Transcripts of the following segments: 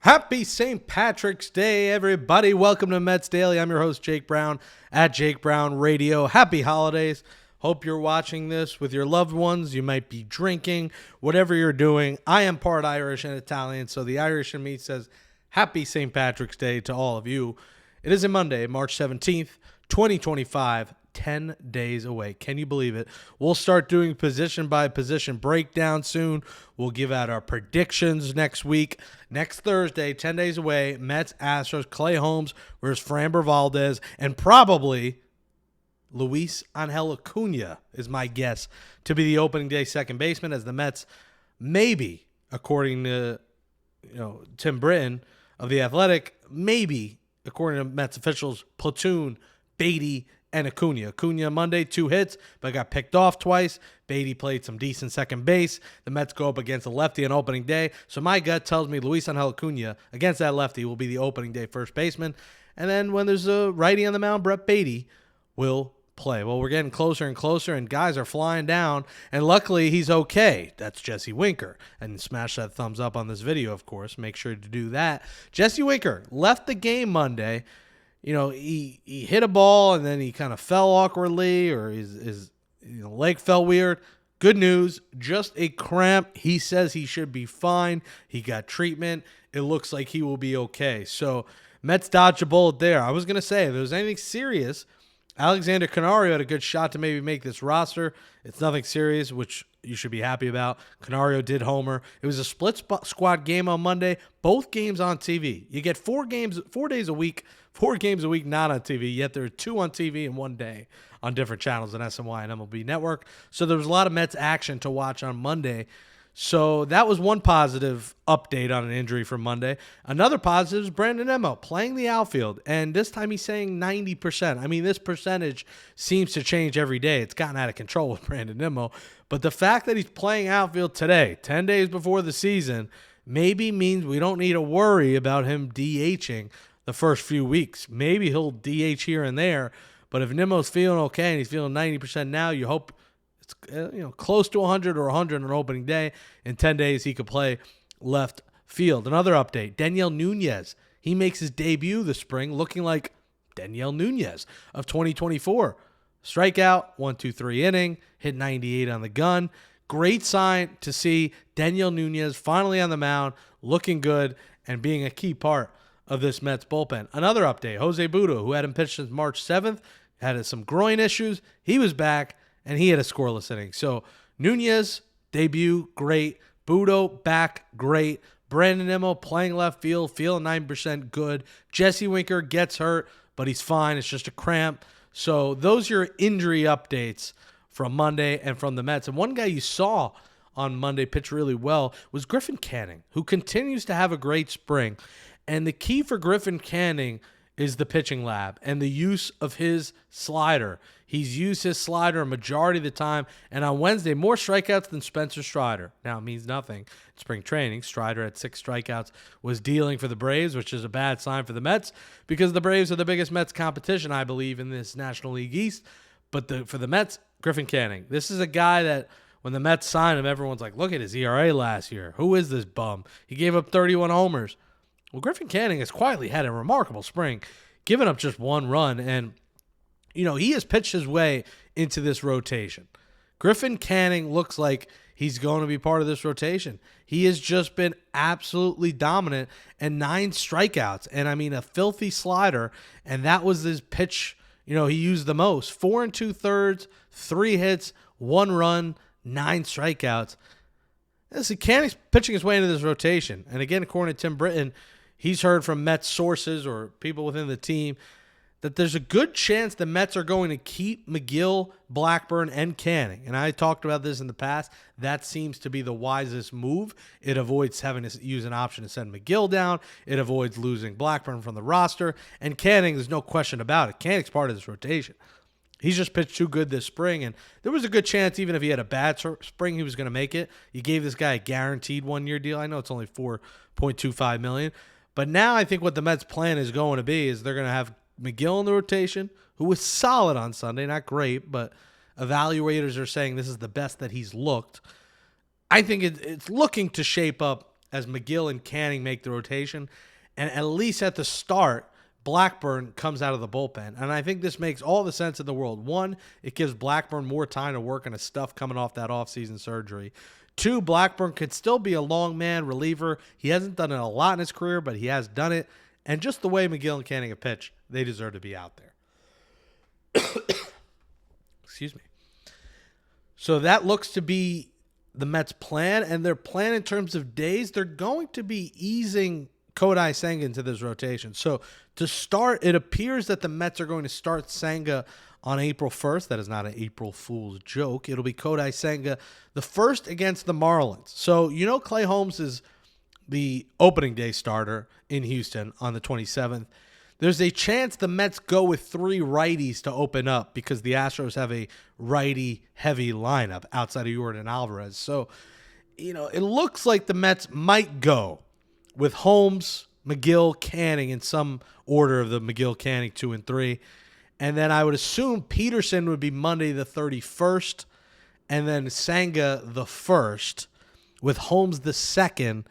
Happy St. Patrick's Day, everybody. Welcome to Mets Daily. I'm your host, Jake Brown, at Jake Brown Radio. Happy holidays. Hope you're watching this with your loved ones. You might be drinking, whatever you're doing. I am part Irish and Italian, so the Irish in me says Happy St. Patrick's Day to all of you. It is a Monday, March 17th, 2025. 10 days away. Can you believe it? We'll start doing position by position breakdown soon. We'll give out our predictions next week. Next Thursday, 10 days away, Mets, Astros, Clay Holmes versus Framber Valdez, and probably Luis Angel Acuna is my guess to be the opening day second baseman, as the Mets maybe, according to Tim Britton of The Athletic, maybe, according to Mets officials, platoon Beatty and Acuna. Acuna Monday, 2 hits, but got picked off twice. Beatty played some decent second base. The Mets go up against a lefty on opening day. So my gut tells me Luis Angel Acuna against that lefty will be the opening day first baseman. And then when there's a righty on the mound, Brett Beatty will play. Well, we're getting closer and closer, and guys are flying down. And luckily, he's okay. That's Jesse Winker. And smash that thumbs up on this video, of course. Make sure to do that. Jesse Winker left the game Monday. He hit a ball and then he kind of fell awkwardly, or his leg felt weird. Good news, just a cramp. He says he should be fine. He got treatment. It looks like he will be okay. So Mets dodged a bullet there. I was going to say, if there was anything serious, Alexander Canario had a good shot to maybe make this roster. It's nothing serious, which you should be happy about. Canario did homer. It was a split squad game on Monday. Both games on TV. You get 4 games a week not on TV, yet there are 2 on TV in one day on different channels on SNY and MLB Network. So there was a lot of Mets action to watch on Monday. So that was one positive update on an injury from Monday. Another positive is Brandon Nimmo playing the outfield, and this time he's saying 90%. I mean, this percentage seems to change every day. It's gotten out of control with Brandon Nimmo. But the fact that he's playing outfield today, 10 days before the season, maybe means we don't need to worry about him DHing the first few weeks. Maybe he'll DH here and there, but if Nimmo's feeling okay and he's feeling 90% now, you hope it's close to 100 or 100 on opening day. In 10 days, he could play left field. Another update, Daniel Nunez. He makes his debut this spring looking like Daniel Nunez of 2024. Strikeout, 1-2-3 inning, hit 98 on the gun. Great sign to see Daniel Nunez finally on the mound, looking good and being a key part of this Mets bullpen. Another update, Jose Butto, who hadn't pitched since March 7th, had some groin issues. He was back, and he had a scoreless inning. So Nunez, debut, great. Butto, back, great. Brandon Nimmo playing left field, feeling 9% good. Jesse Winker gets hurt, but he's fine. It's just a cramp. So those are your injury updates from Monday and from the Mets. And one guy you saw on Monday pitch really well was Griffin Canning, who continues to have a great spring. And the key for Griffin Canning is the pitching lab and the use of his slider. He's used his slider a majority of the time, and on Wednesday, more strikeouts than Spencer Strider. Now, it means nothing in spring training. Strider at 6 strikeouts was dealing for the Braves, which is a bad sign for the Mets because the Braves are the biggest Mets competition, I believe, in this National League East. But for the Mets, Griffin Canning. This is a guy that when the Mets signed him, everyone's like, look at his ERA last year. Who is this bum? He gave up 31 homers. Well, Griffin Canning has quietly had a remarkable spring, giving up just 1 run, and he has pitched his way into this rotation. Griffin Canning looks like he's going to be part of this rotation. He has just been absolutely dominant, and 9 strikeouts, and I mean a filthy slider, and that was his pitch. He used the most. 4 2/3, 3 hits, 1 run, 9 strikeouts. Listen, Canning's pitching his way into this rotation, and again, according to Tim Britton, he's heard from Mets sources or people within the team that there's a good chance the Mets are going to keep McGill, Blackburn, and Canning. And I talked about this in the past. That seems to be the wisest move. It avoids having to use an option to send McGill down. It avoids losing Blackburn from the roster. And Canning, there's no question about it. Canning's part of this rotation. He's just pitched too good this spring, and there was a good chance even if he had a bad spring, he was going to make it. You gave this guy a guaranteed 1-year deal. I know it's only $4.25 million. But now I think what the Mets' plan is going to be is they're going to have McGill in the rotation, who was solid on Sunday, not great, but evaluators are saying this is the best that he's looked. I think it's looking to shape up as McGill and Canning make the rotation. And at least at the start, Blackburn comes out of the bullpen. And I think this makes all the sense in the world. One, it gives Blackburn more time to work on his stuff coming off that offseason surgery. Two, Blackburn could still be a long man reliever. He hasn't done it a lot in his career, but he has done it. And just the way McGill and Canning have pitched, they deserve to be out there. Excuse me. So that looks to be the Mets' plan. And their plan in terms of days, they're going to be easing Kodai Senga into this rotation. So to start, it appears that the Mets are going to start Senga on April 1st. That is not an April Fool's joke. It'll be Kodai Senga, the first against the Marlins. So Clay Holmes is the opening day starter in Houston on the 27th. There's a chance the Mets go with 3 righties to open up because the Astros have a righty-heavy lineup outside of Yordan Alvarez. So, it looks like the Mets might go with Holmes, McGill, Canning in some order of the McGill, Canning 2 and 3. And then I would assume Peterson would be Monday the 31st, and then Senga the 1st, with Holmes the 2nd,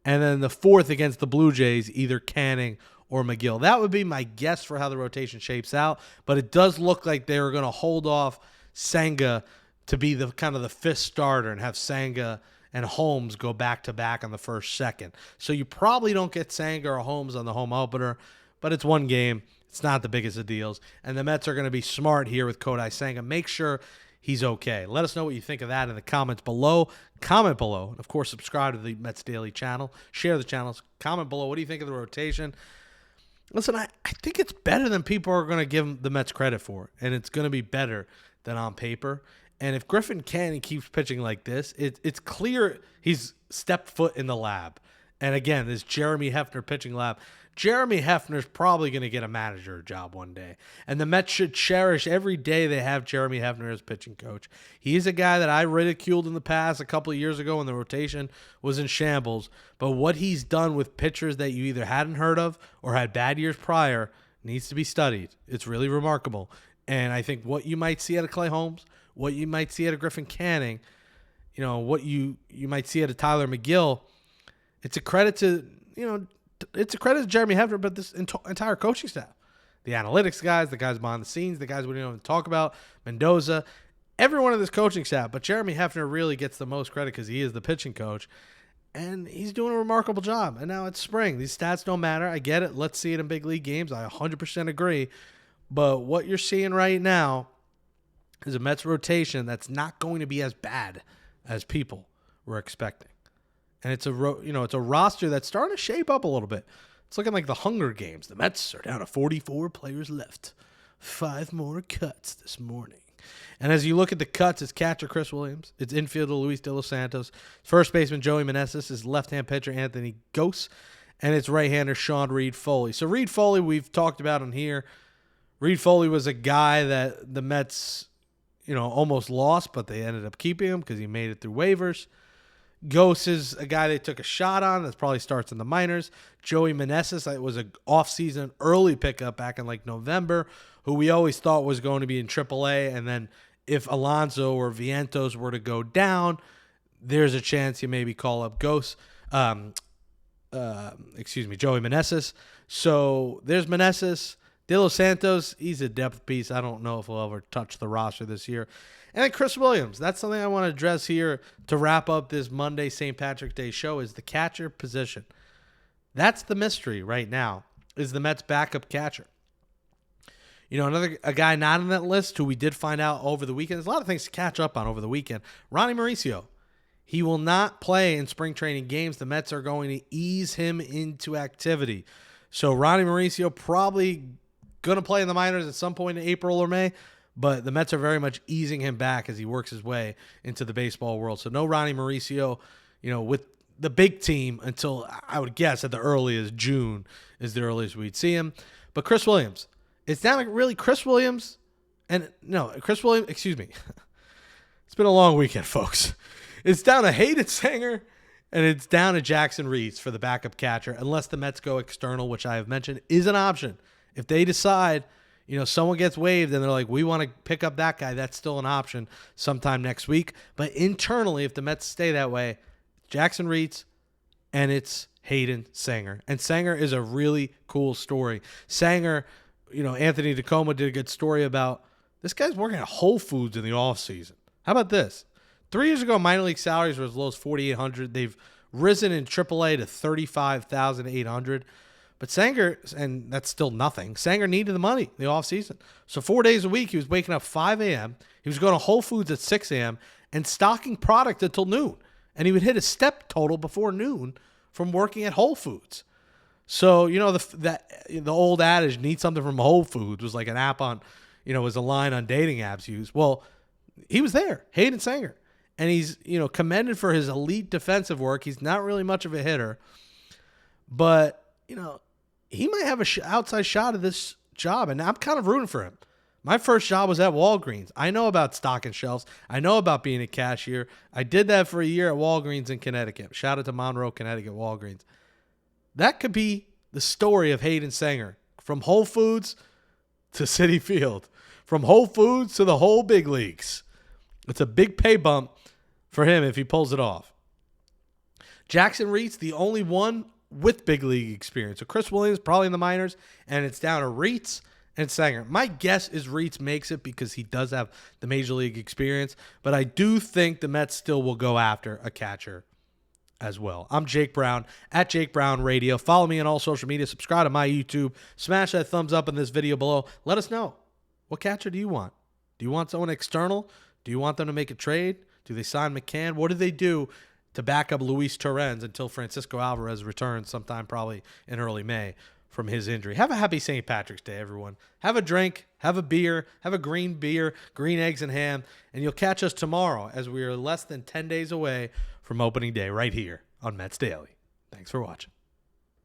and then the 4th against the Blue Jays, either Canning or McGill. That would be my guess for how the rotation shapes out, but it does look like they're going to hold off Senga to be the kind of the 5th starter and have Senga and Holmes go back-to-back on the 1st, 2nd. So you probably don't get Senga or Holmes on the home opener, but it's one game. It's not the biggest of deals. And the Mets are going to be smart here with Kodai Senga. Make sure he's okay. Let us know what you think of that in the comments below. Comment below. And, of course, subscribe to the Mets Daily channel. Share the channels. Comment below. What do you think of the rotation? Listen, I think it's better than people are going to give the Mets credit for. And it's going to be better than on paper. And if Griffin Canning keeps pitching like this, it's clear he's stepped foot in the lab. And, again, this Jeremy Hefner pitching lab. Jeremy Hefner's probably going to get a manager job one day. And the Mets should cherish every day they have Jeremy Hefner as pitching coach. He's a guy that I ridiculed in the past a couple of years ago when the rotation was in shambles. But what he's done with pitchers that you either hadn't heard of or had bad years prior needs to be studied. It's really remarkable. And I think what you might see out of Clay Holmes, what you might see out of Griffin Canning, what you might see out of Tyler McGill, it's a credit to, it's a credit to Jeremy Hefner, but this entire coaching staff. The analytics guys, the guys behind the scenes, the guys we don't even talk about, Mendoza, everyone of this coaching staff. But Jeremy Hefner really gets the most credit because he is the pitching coach, and he's doing a remarkable job. And now it's spring. These stats don't matter. I get it. Let's see it in big league games. I 100% agree. But what you're seeing right now is a Mets rotation that's not going to be as bad as people were expecting. And it's a roster that's starting to shape up a little bit. It's looking like the Hunger Games. The Mets are down to 44 players left. 5 more cuts this morning. And as you look at the cuts, it's catcher Chris Williams. It's infielder Luis De Los Santos. First baseman Joey Meneses. His left-hand pitcher Anthony Gose. And it's right-hander Sean Reed Foley. So Reed Foley we've talked about on here. Reed Foley was a guy that the Mets, almost lost, but they ended up keeping him because he made it through waivers. Gose is a guy they took a shot on. That probably starts in the minors. Joey Meneses was an offseason early pickup back in November, who we always thought was going to be in AAA. And then if Alonso or Vientos were to go down, there's a chance you maybe call up Joey Meneses. So there's Meneses. De Los Santos, he's a depth piece. I don't know if he'll ever touch the roster this year. And then Chris Williams. That's something I want to address here to wrap up this Monday St. Patrick's Day show is the catcher position. That's the mystery right now, is the Mets' backup catcher. A guy not on that list who we did find out over the weekend. There's a lot of things to catch up on over the weekend. Ronnie Mauricio. He will not play in spring training games. The Mets are going to ease him into activity. So Ronnie Mauricio probably going to play in the minors at some point in April or May. But the Mets are very much easing him back as he works his way into the baseball world. So no Ronnie Mauricio, with the big team until I would guess at the earliest June is the earliest we'd see him. But Chris Williams, it's not really Chris Williams excuse me. It's been a long weekend, folks. It's down to Hayden Sanger and it's down to Jackson Reeds for the backup catcher, unless the Mets go external, which I have mentioned is an option. If they decide someone gets waived and they're like, we want to pick up that guy, that's still an option sometime next week. But internally, if the Mets stay that way, Jackson Reeds, and it's Hayden Sanger. And Sanger is a really cool story. Sanger, Anthony Tacoma did a good story about this guy's working at Whole Foods in the offseason. How about this? 3 years ago, minor league salaries were as low as $4,800. They've risen in AAA to $35,800. But Sanger, and that's still nothing, Sanger needed the money in the offseason. So 4 days a week, he was waking up 5 a.m. He was going to Whole Foods at 6 a.m. and stocking product until noon. And he would hit a step total before noon from working at Whole Foods. So, the old adage, need something from Whole Foods, was like an app on, was a line on dating apps used. Well, he was there, Hayden Sanger. And he's, commended for his elite defensive work. He's not really much of a hitter. But, he might have an outside shot at this job. And I'm kind of rooting for him. My first job was at Walgreens. I know about stocking shelves. I know about being a cashier. I did that for a year at Walgreens in Connecticut. Shout out to Monroe, Connecticut, Walgreens. That could be the story of Hayden Sanger. From Whole Foods to Citi Field. From Whole Foods to the whole big leagues. It's a big pay bump for him if he pulls it off. Jackson Reitz, the only one with big league experience. So Chris Williams, probably in the minors, and it's down to Reitz and Sanger. My guess is Reitz makes it because he does have the major league experience, but I do think the Mets still will go after a catcher as well. I'm Jake Brown at Jake Brown Radio. Follow me on all social media. Subscribe to my YouTube. Smash that thumbs up in this video below. Let us know, what catcher do you want? Do you want someone external? Do you want them to make a trade? Do they sign McCann? What do they do to back up Luis Torrens until Francisco Alvarez returns sometime probably in early May from his injury? Have a happy St. Patrick's Day, everyone. Have a drink, have a beer, have a green beer, green eggs and ham, and you'll catch us tomorrow as we are less than 10 days away from opening day right here on Mets Daily. Thanks for watching.